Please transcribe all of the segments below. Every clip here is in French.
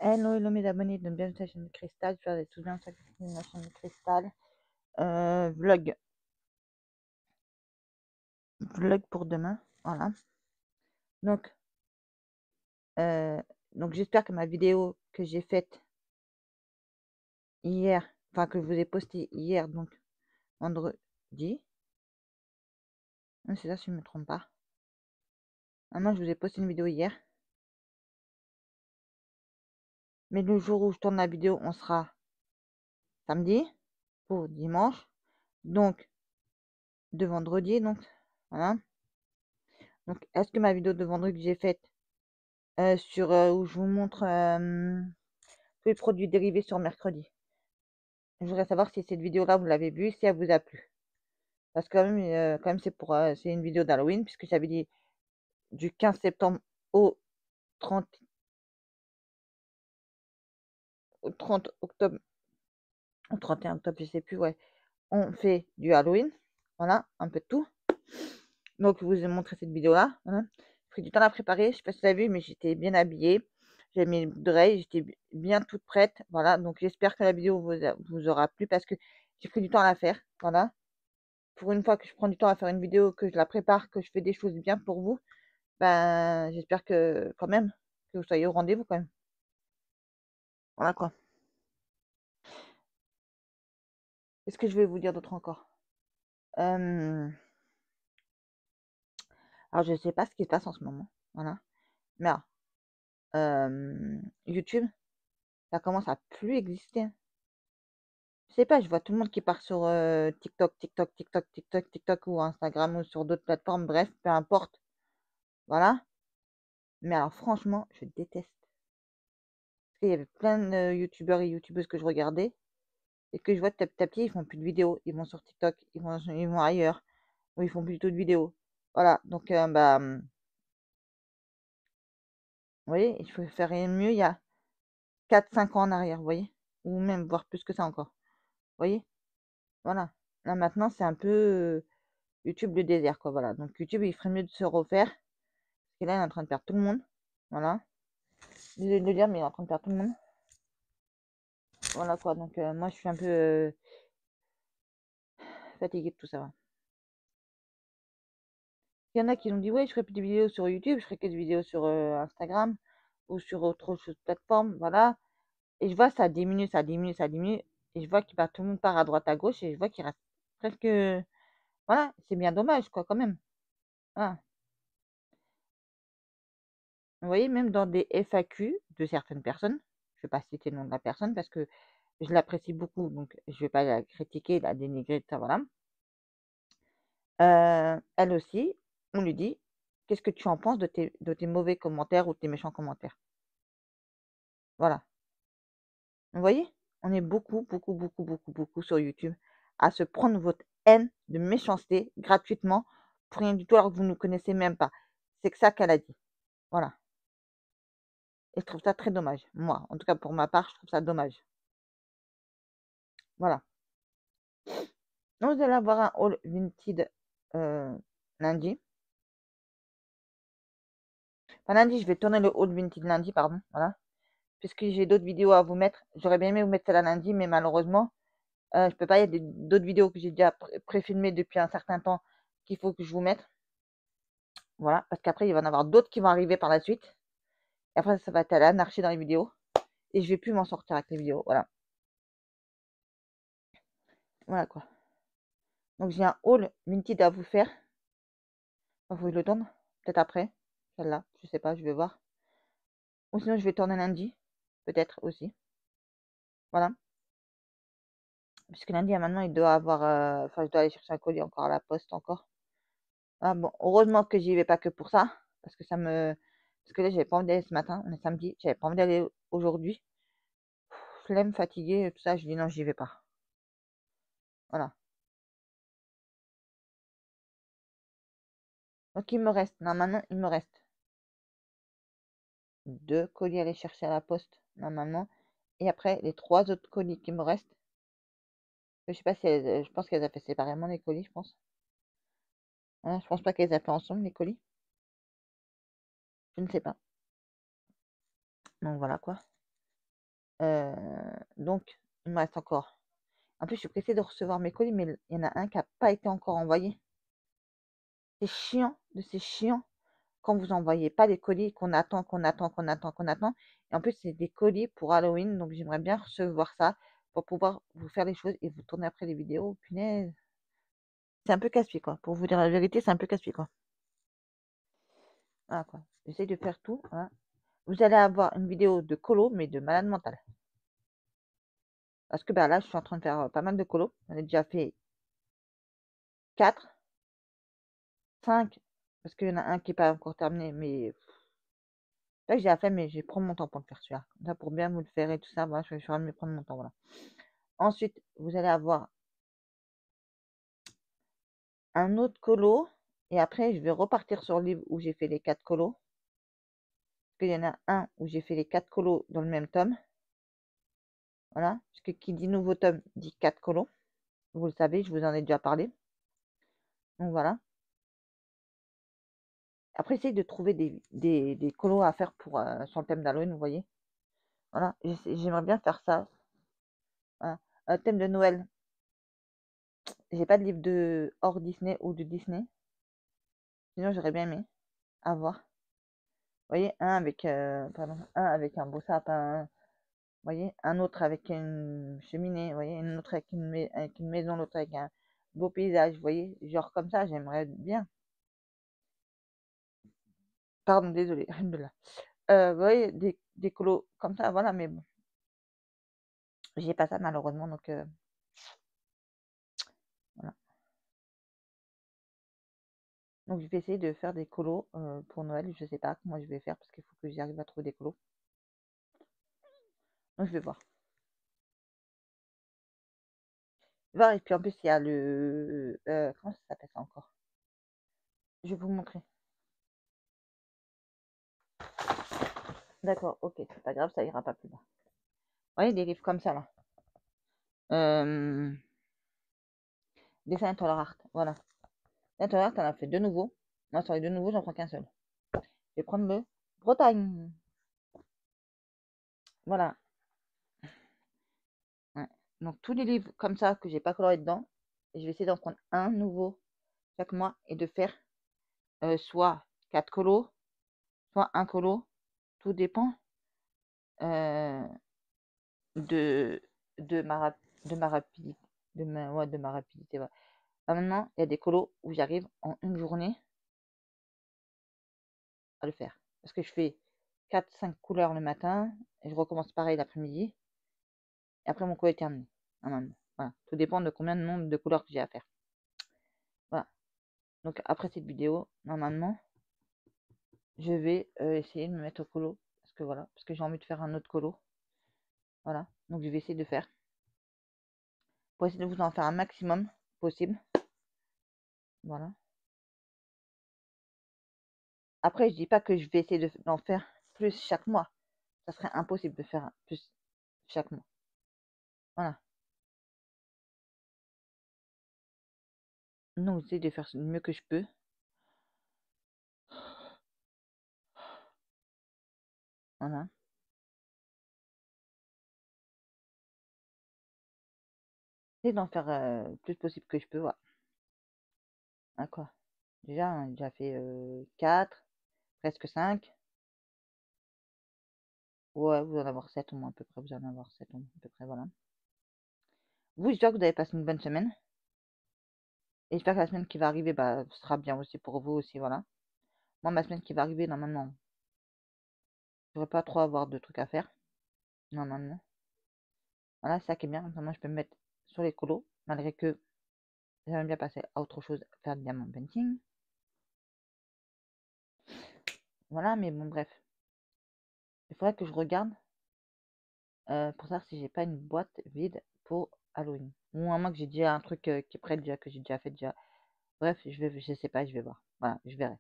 Hello, hello mes abonnés, donc bienvenue sur la chaîne de Cristal. Je vais tout bien sur la chaîne de Cristal. Vlog pour demain, voilà. Donc, euh, donc j'espère que ma vidéo que j'ai faite hier, enfin que je vous ai postée hier, donc vendredi, c'est ça si je ne me trompe pas. Moi, je vous ai posté une vidéo hier, mais le jour où je tourne la vidéo, on sera samedi pour dimanche, donc de vendredi, donc voilà. Donc, est-ce que ma vidéo de vendredi que j'ai faite sur où je vous montre tous les produits dérivés sur mercredi. Je voudrais savoir si cette vidéo-là, vous l'avez vue, si elle vous a plu. Parce que quand même c'est une vidéo d'Halloween, puisque j'avais dit du 15 septembre au 30, au 30 octobre, au 31 octobre, je sais plus, ouais. On fait du Halloween. Voilà, un peu de tout. Donc, je vous ai montré cette vidéo-là. Voilà. J'ai pris du temps à la préparer. Je sais pas si vous l'avez vu, mais j'étais bien habillée. J'ai mis les boucles d'oreilles, j'étais bien toute prête. Voilà, donc j'espère que la vidéo vous aura plu parce que j'ai pris du temps à la faire. Voilà. Pour une fois que je prends du temps à faire une vidéo, que je la prépare, que je fais des choses bien pour vous, ben j'espère que quand même, que vous soyez au rendez-vous quand même. Voilà quoi. Qu'est-ce que je vais vous dire d'autre encore? Alors je sais pas ce qui se passe en ce moment. Voilà. Mais alors, YouTube, ça commence à plus exister, hein. Je sais pas, je vois tout le monde qui part sur TikTok ou Instagram ou sur d'autres plateformes, bref, peu importe. Voilà. Mais alors franchement, je déteste. Parce qu'il y avait plein de youtubeurs et youtubeuses que je regardais et que je vois petit à petit, ils font plus de vidéos. Ils vont sur TikTok, ils vont ailleurs, ou ils font plutôt de vidéos. Voilà, donc vous voyez, il faut faire mieux il y a 4 5 ans en arrière, vous voyez? Ou même voire plus que ça encore. Vous voyez? Voilà. Là maintenant, c'est un peu YouTube le désert, quoi. Voilà. Donc YouTube, il ferait mieux de se refaire. Parce que là, il est en train de perdre tout le monde. Voilà. Désolé de le dire, mais il est en train de perdre tout le monde. Voilà quoi. Donc moi, je suis un peu fatiguée de tout ça. Il y en a qui ont dit, ouais, je ferai plus de vidéos sur YouTube, je ferai que des vidéos sur Instagram ou sur autre chose, plateforme, voilà. Et je vois ça diminue, ça diminue, ça diminue. Et je vois tout le monde part à droite, à gauche, et je vois qu'il reste presque. Voilà, c'est bien dommage, quoi, quand même. Voilà. Vous voyez, même dans des FAQ de certaines personnes, je ne vais pas citer le nom de la personne parce que je l'apprécie beaucoup, donc je ne vais pas la critiquer, la dénigrer, ça, voilà. Elle aussi, on lui dit, qu'est-ce que tu en penses de tes mauvais commentaires ou de tes méchants commentaires? Voilà. Vous voyez? On est beaucoup, beaucoup, beaucoup, beaucoup, beaucoup sur YouTube à se prendre votre haine de méchanceté gratuitement pour rien du tout alors que vous ne nous connaissez même pas. C'est que ça qu'elle a dit. Voilà. Et je trouve ça très dommage. Moi, en tout cas pour ma part, je trouve ça dommage. Voilà. Donc vous allez avoir un haul vintage lundi. Enfin, lundi, je vais tourner le haul vintage lundi, pardon. Voilà. Puisque j'ai d'autres vidéos à vous mettre. J'aurais bien aimé vous mettre celle-là lundi, mais malheureusement, je peux pas. Il y a d'autres vidéos que j'ai déjà pré-filmées depuis un certain temps qu'il faut que je vous mette. Voilà, parce qu'après, il va y en avoir d'autres qui vont arriver par la suite. Et après, ça va être à l'anarchie dans les vidéos. Et je vais plus m'en sortir avec les vidéos. Voilà. Voilà quoi. Donc j'ai un haul vintage à vous faire. Il faut que je le tourne. Peut-être après. Celle-là. Je sais pas, je vais voir. Ou sinon, je vais tourner lundi. Peut-être aussi. Voilà. Puisque lundi, maintenant, il doit avoir. Enfin, je dois aller chercher un colis encore à la poste encore. Ah bon, heureusement que j'y vais pas que pour ça. Parce que ça me. Parce que là, j'avais pas envie d'aller ce matin. On est samedi. J'avais pas envie d'aller aujourd'hui. Flemme, fatiguée, tout ça. Je dis non, j'y vais pas. Voilà. Donc il me reste, normalement, il me reste 2 colis à aller chercher à la poste, normalement. Et après, les 3 autres colis qui me restent, je sais pas si je pense qu'elles a fait séparément les colis, je pense. Hein, je pense pas qu'elles a fait ensemble les colis. Je ne sais pas. Donc voilà quoi. Donc, il me reste encore. En plus, je suis pressée de recevoir mes colis, mais il y en a un qui n'a pas été encore envoyé. C'est chiant, c'est chiant quand vous envoyez pas les colis, qu'on attend, qu'on attend, qu'on attend, qu'on attend. Et en plus, c'est des colis pour Halloween, donc j'aimerais bien recevoir ça pour pouvoir vous faire les choses et vous tourner après les vidéos. Punaise, c'est un peu casse-pied, quoi. Pour vous dire la vérité, c'est un peu casse-pied, quoi. Voilà, quoi. J'essaie de faire tout. Voilà. Vous allez avoir une vidéo de colo, mais de malade mental. Parce que là, je suis en train de faire pas mal de colo. J'en ai déjà fait 4, 5, parce qu'il y en a un qui n'est pas encore terminé, mais là, j'ai la flemme, mais je vais prendre mon temps pour le faire, celui-là. Là, pour bien vous le faire et tout ça, voilà, je vais me prendre mon temps, voilà. Ensuite, vous allez avoir un autre colo, et après, je vais repartir sur le livre où j'ai fait les 4 colos. Parce qu'il y en a un où j'ai fait les 4 colos dans le même tome. Voilà, parce que qui dit nouveau tome dit 4 colos. Vous le savez, je vous en ai déjà parlé. Donc voilà. Après, essayez de trouver des colos à faire pour, sur le thème d'Halloween, vous voyez. Voilà, j'aimerais bien faire ça. Voilà. Thème de Noël. J'ai pas de livre de hors Disney ou de Disney. Sinon, j'aurais bien aimé avoir. Vous voyez, un avec un beau sapin. Vous voyez, un autre avec une cheminée. Vous voyez, un autre avec une maison, l'autre avec un beau paysage. Vous voyez, genre comme ça, j'aimerais bien. Pardon, désolé. Vous voyez, des colos comme ça, voilà, mais bon. J'ai pas ça malheureusement, donc voilà. Donc je vais essayer de faire des colos pour Noël. Je sais pas comment je vais faire parce qu'il faut que j'arrive à trouver des colos. Donc je vais voir. Voir, et puis en plus il y a le comment ça s'appelle ça encore? Je vais vous montrer. D'accord, ok, c'est pas grave, ça ira pas plus loin. Vous voyez des livres comme ça là. Dessin Intolerant Art, voilà. Intolerant Art, on a fait deux nouveaux. Moi sur les deux nouveaux, j'en prends qu'un seul. Je vais prendre le Bretagne. Voilà. Ouais. Donc tous les livres comme ça que j'ai pas coloré dedans, je vais essayer d'en prendre un nouveau chaque mois et de faire soit 4 colos, soit un colo. Tout dépend euh, de, de ma rapidité. De ma rapidité. Ouais. Là, maintenant, il y a des colos où j'arrive en une journée à le faire. Parce que je fais 4-5 couleurs le matin, et je recommence pareil l'après-midi. Et après, mon colo est terminé. Normalement. Voilà. Tout dépend de combien de nombre de couleurs que j'ai à faire. Voilà. Donc après cette vidéo, normalement, je vais essayer de me mettre au colo. Parce que voilà, parce que j'ai envie de faire un autre colo. Voilà. Donc je vais essayer de faire. Pour essayer de vous en faire un maximum possible. Voilà. Après, je dis pas que je vais essayer d'en faire plus chaque mois. Ça serait impossible de faire plus chaque mois. Voilà. Non, j'essaie de faire le mieux que je peux. Voilà. J'essaie d'en faire le plus possible que je peux. Voilà. D'accord. Déjà, on a déjà fait 4, presque 5. Ouais, vous en avoir 7 au moins à peu près. Vous en avoir 7 au moins à peu près. Voilà. Vous, j'espère que vous avez passé une bonne semaine. Et j'espère que la semaine qui va arriver bah, sera bien aussi pour vous aussi. Voilà. Moi, ma semaine qui va arriver, normalement, je ne devrais pas trop avoir de trucs à faire. Normalement. Voilà, c'est ça qui est bien. Maintenant, je peux me mettre sur les colos. Malgré que j'aimerais bien passer à autre chose, faire du diamant painting. Voilà, mais bon, bref. Il faudrait que je regarde pour savoir si j'ai pas une boîte vide pour Halloween. Ou à moins que j'ai déjà un truc qui est prêt déjà, que j'ai déjà fait déjà. Bref, je sais pas, je vais voir. Voilà, je verrai.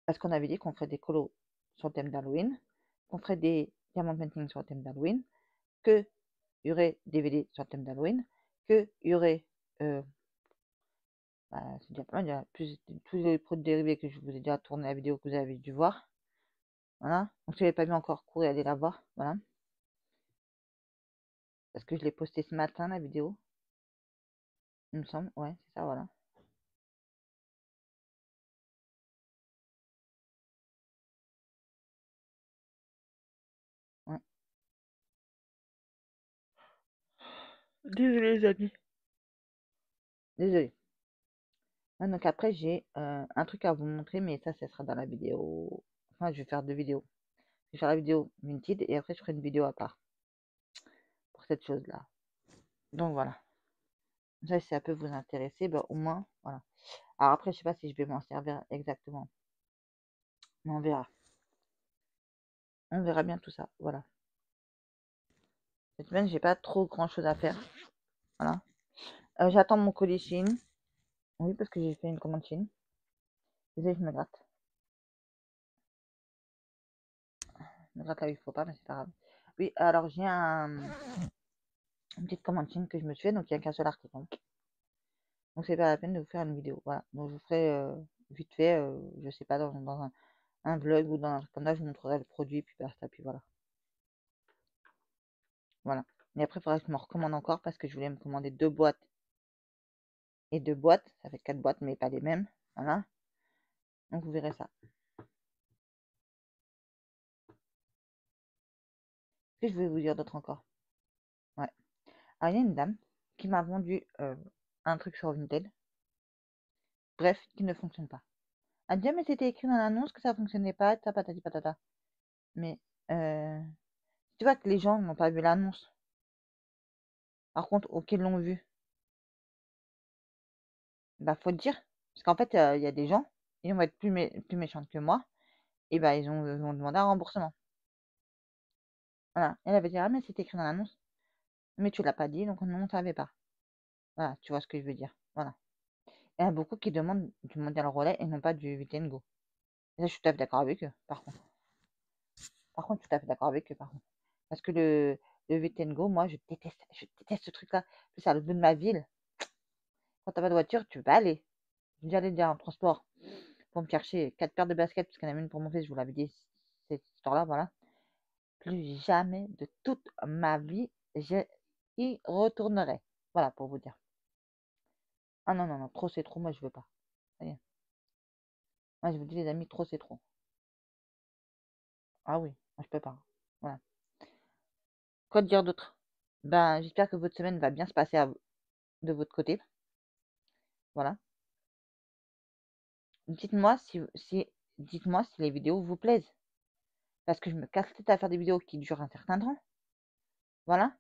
Parce qu'on avait dit qu'on ferait des colos sur le thème d'Halloween, qu'on ferait des diamant painting sur le thème d'Halloween, qu'il y aurait des DVD sur le thème d'Halloween, qu'il y aurait bah, c'est déjà pas mal, il y a plus tous les produits dérivés que je vous ai déjà tourné la vidéo que vous avez dû voir. Voilà. Donc, si vous l'avez pas vu encore, courez aller la voir. Voilà. Parce que je l'ai posté ce matin, la vidéo. Il me semble. Ouais, c'est ça, voilà. Ouais. Désolé, les amis. Désolé. Donc après, j'ai un truc à vous montrer, mais ça sera dans la vidéo. Enfin, je vais faire 2 vidéos. Je vais faire la vidéo Minted et après, je ferai une vidéo à part pour cette chose-là. Donc voilà. Ça, si ça peut vous intéresser, ben, au moins, voilà. Alors après, je sais pas si je vais m'en servir exactement. Mais on verra. On verra bien tout ça. Voilà. Cette semaine, j'ai pas trop grand-chose à faire. Voilà. J'attends mon colis Chine. Oui, parce que j'ai fait une commande Chine. Désolé, je me gratte. Je me gratte là où il faut pas, mais c'est pas grave. Oui, alors j'ai une petite commande Chine que je me suis fait, donc il n'y a qu'un seul article. Donc c'est pas la peine de vous faire une vidéo. Voilà. Donc je vous ferai vite fait, je sais pas, dans un vlog ou dans un truc comme ça, je vous montrerai le produit, puis basta, puis voilà. Voilà. Et après, il faudra que je me recommande encore parce que je voulais me commander 2 boîtes et 2 boîtes. Ça fait 4 boîtes, mais pas les mêmes. Voilà. Donc vous verrez ça. Puis je vais vous dire d'autres encore. Ouais. Alors il y a une dame qui m'a vendu un truc sur Vinted. Bref, qui ne fonctionne pas. Elle dit, ah, mais c'était écrit dans l'annonce que ça fonctionnait pas, ta patati patata. Mais tu vois que les gens n'ont pas vu l'annonce. Par contre, qu'ils l'ont vu, bah faut le dire. Parce qu'en fait, il y a des gens, ils vont être plus méchants que moi, et bah ils vont demander un remboursement. Voilà. Elle avait dit, ah mais c'était écrit dans l'annonce. Mais tu l'as pas dit, donc nous on savait pas. Voilà, tu vois ce que je veux dire. Voilà. Il y en a beaucoup qui demandent du mondial relais et non pas du Vite Go. Et ça, je suis tout à fait d'accord avec eux, par contre. Par contre, je suis tout à fait d'accord avec eux, par contre. Parce que le Vite Go, moi, je déteste ce truc-là. C'est à l'autre bout de ma ville. Quand t'as pas de voiture, tu peux pas aller. J'ai allé déjà en transport pour me chercher 4 paires de baskets, parce qu'il y en a une pour mon fils, je vous l'avais dit, cette histoire-là, voilà. Plus jamais de toute ma vie, j'y retournerai. Voilà, pour vous dire. Ah non, non, non, trop c'est trop, moi je veux pas. Ça y est. Moi je vous dis les amis, trop c'est trop. Ah oui, moi je peux pas. Voilà. Quoi dire d'autre? Ben, j'espère que votre semaine va bien se passer de votre côté. Voilà. Dites-moi dites-moi si les vidéos vous plaisent. Parce que je me casse la tête à faire des vidéos qui durent un certain temps. Voilà.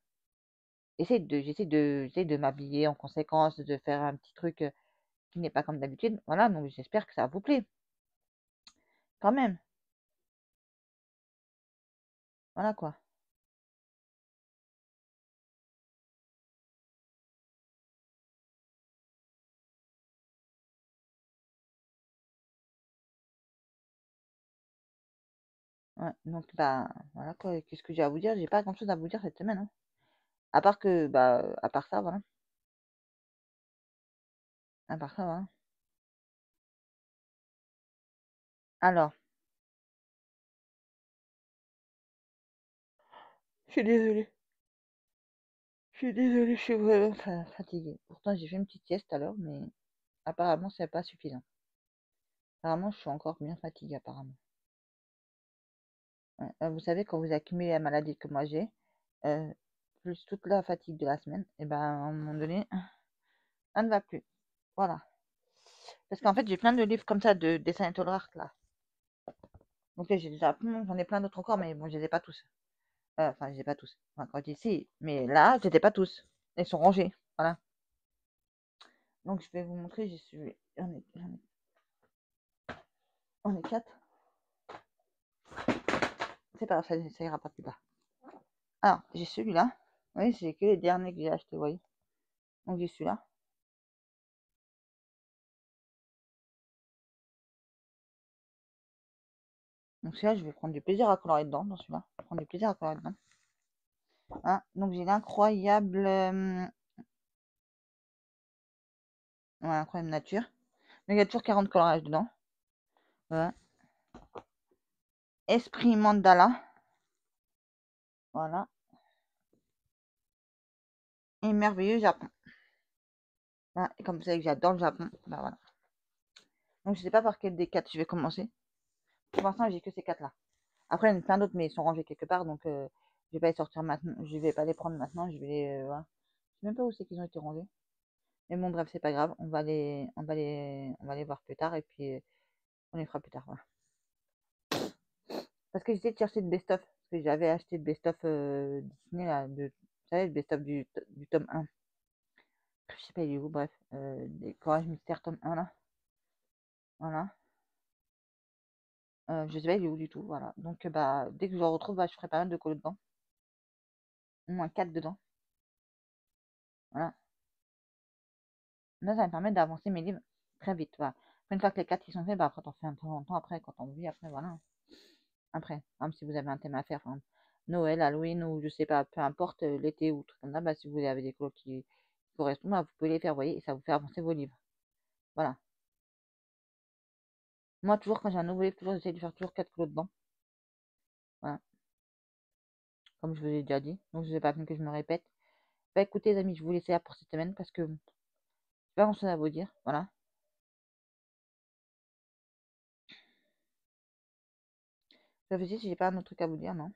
J'essaie de m'habiller en conséquence, de faire un petit truc qui n'est pas comme d'habitude. Voilà, donc j'espère que ça vous plaît. Quand même. Voilà quoi. Ouais, donc bah voilà quoi. Qu'est-ce que j'ai à vous dire? J'ai pas grand-chose à vous dire cette semaine, hein. À part que bah à part ça, voilà. À part ça, voilà. Alors, je suis désolée. Je suis désolée, je suis vraiment fatiguée. Pourtant, j'ai fait une petite sieste alors, mais apparemment, c'est pas suffisant. Apparemment, je suis encore bien fatiguée, apparemment. Ouais, vous savez, quand vous accumulez la maladie que moi j'ai, euh, plus toute la fatigue de la semaine, et ben, à un moment donné, ça ne va plus. Voilà. Parce qu'en fait, j'ai plein de livres comme ça de dessins intolérants là. Donc, j'ai déjà, j'en ai plein d'autres encore, mais bon, je les ai pas tous. Enfin, je les ai pas tous. Enfin, quand je dis si, mais là, je les ai pas tous. Ils sont rangés. Voilà. Donc, je vais vous montrer, j'y suis. On est 4. C'est pas grave, ça ira pas plus bas. Alors, j'ai celui-là. Oui, c'est que les derniers que j'ai achetés, vous voyez. Donc, j'ai celui-là. Donc, celui-là, je vais prendre du plaisir à colorer dedans, dans celui-là. Je vais prendre du plaisir à colorer dedans. Hein, donc, j'ai l'incroyable... ouais, incroyable nature. Donc, il y a toujours 40 colorages dedans. Voilà. Esprit Mandala. Voilà. Et Merveilleux Japon. Voilà. Et comme vous savez que j'adore le Japon, bah voilà. Donc je sais pas par quel des 4 je vais commencer. Pour l'instant, j'ai que ces 4 là. Après, il y en a plein d'autres, mais ils sont rangés quelque part, donc je vais pas les sortir maintenant. Je vais pas les prendre maintenant. Je vais les. Voilà. Je sais même pas où c'est qu'ils ont été rangés. Mais bon, bref, c'est pas grave. On va les voir plus tard et puis on les fera plus tard. Voilà. Parce que j'essaie de chercher le best-of. Parce que j'avais acheté le best-of Disney, là, vous savez, le best-of du tome 1. Je sais pas, il est où, bref. Des Courage Mystère tome 1, là. Voilà. Je sais pas, il est où du tout, voilà. Donc, bah, dès que je le retrouve, bah, je ferai pas mal de colos dedans. Au moins 4 dedans. Voilà. Là, ça va me permettre d'avancer mes livres très vite, voilà. Après, une fois que les 4 ils sont faits, bah, après, t'en fais un temps en temps, après, quand on vit, après, voilà. Après, même si vous avez un thème à faire, enfin, Noël, Halloween, ou je sais pas, peu importe, l'été ou truc comme ça, bah, si vous avez des colos qui correspondent, bah, vous pouvez les faire, vous voyez, et ça vous fait avancer vos livres. Voilà. Moi, toujours, quand j'ai un nouveau livre, toujours, j'essaie de faire toujours 4 colos dedans. Voilà. Comme je vous ai déjà dit. Donc, je sais pas bien que je me répète. Bah, écoutez, les amis, je vous laisse là pour cette semaine parce que j'ai pas grand chose à vous dire. Voilà. Je réfléchis si j'ai pas un autre truc à vous dire, non.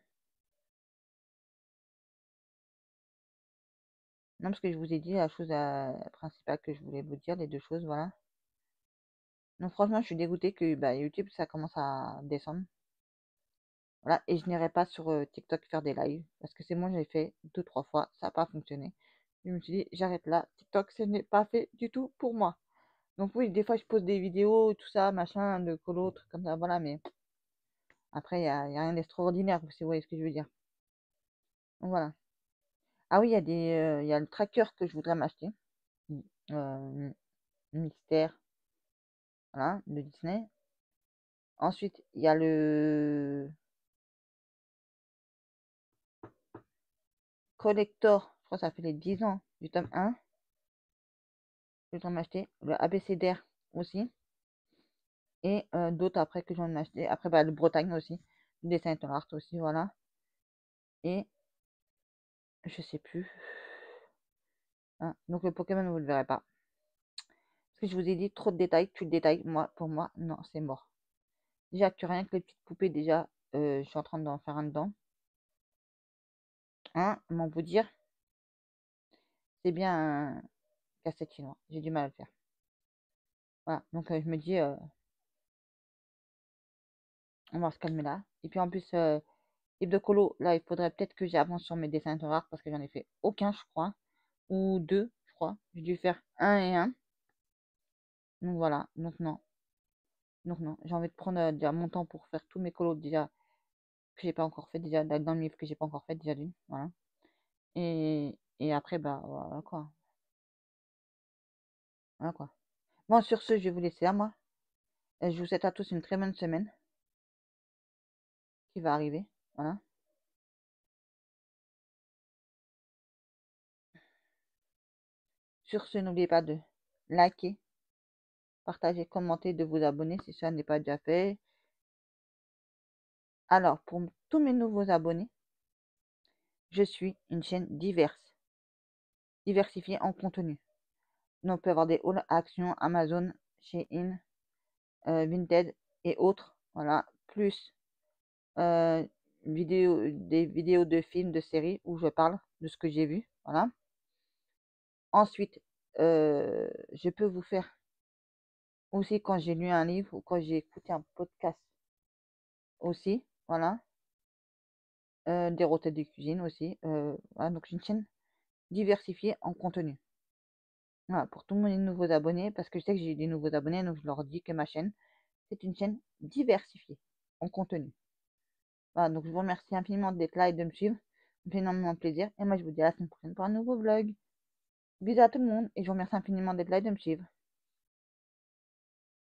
Non, parce que je vous ai dit la chose principale que je voulais vous dire, les deux choses, voilà. Donc, franchement, je suis dégoûtée que bah, YouTube, ça commence à descendre. Voilà. Et je n'irai pas sur TikTok faire des lives parce que c'est moi, j'ai fait 2, 3 fois, ça n'a pas fonctionné. Je me suis dit, j'arrête là. TikTok, ce n'est pas fait du tout pour moi. Donc, oui, des fois, je pose des vidéos, tout ça, machin, de colo, trucs comme ça, voilà, mais après, y a rien d'extraordinaire, si vous voyez ce que je veux dire. Donc, voilà. Ah oui, il y a le tracker que je voudrais m'acheter. Euh, Mystère, voilà, de Disney. Ensuite, il y a le collector, je crois que ça fait les 10 ans du tome 1. Je voudrais m'acheter. Le abécédaire aussi. Et d'autres après que j'en ai acheté. Après, bah, le Bretagne aussi. Le dessin et art aussi, voilà. Et je sais plus. Hein, donc le Pokémon, vous ne le verrez pas. Parce que je vous ai dit trop de détails, tu le détails. Moi, pour moi, non, c'est mort. Déjà que rien que les petites poupées, déjà, je suis en train d'en faire un dedans. Hein, comment vous dire? C'est bien un casse-tête chinois. J'ai du mal à le faire. Voilà, donc je me dis, on va se calmer là. Et puis en plus, livre de colo, là, il faudrait peut-être que j'avance sur mes dessins rares parce que j'en ai fait aucun, je crois. Ou 2, je crois. J'ai dû faire un et un. Donc voilà, donc non. Donc non, j'ai envie de prendre déjà mon temps pour faire tous mes colos déjà que j'ai pas encore fait, déjà dans le livre que j'ai pas encore fait, déjà d'une. Voilà. Et après, bah voilà quoi. Voilà quoi. Bon, sur ce, je vais vous laisser là, moi. Je vous souhaite à tous une très bonne semaine qui va arriver. Voilà. Sur ce, n'oubliez pas de liker, partager, commenter, de vous abonner si ça n'est pas déjà fait. Alors, pour tous mes nouveaux abonnés, je suis une chaîne diversifiée en contenu. Donc, on peut avoir des hauls actions Amazon, Shein, Vinted et autres. Voilà. Plus des vidéos de films, de séries où je parle de ce que j'ai vu. Voilà. Ensuite, je peux vous faire aussi quand j'ai lu un livre ou quand j'ai écouté un podcast aussi. Voilà. Des recettes de cuisine aussi. Voilà, donc une chaîne diversifiée en contenu. Voilà, pour tous mes nouveaux abonnés, parce que je sais que j'ai des nouveaux abonnés, donc je leur dis que ma chaîne, c'est une chaîne diversifiée en contenu. Voilà, donc je vous remercie infiniment d'être là et de me suivre. Ça me fait énormément plaisir. Et moi, je vous dis à la semaine prochaine pour un nouveau vlog. Bisous à tout le monde et je vous remercie infiniment d'être là et de me suivre.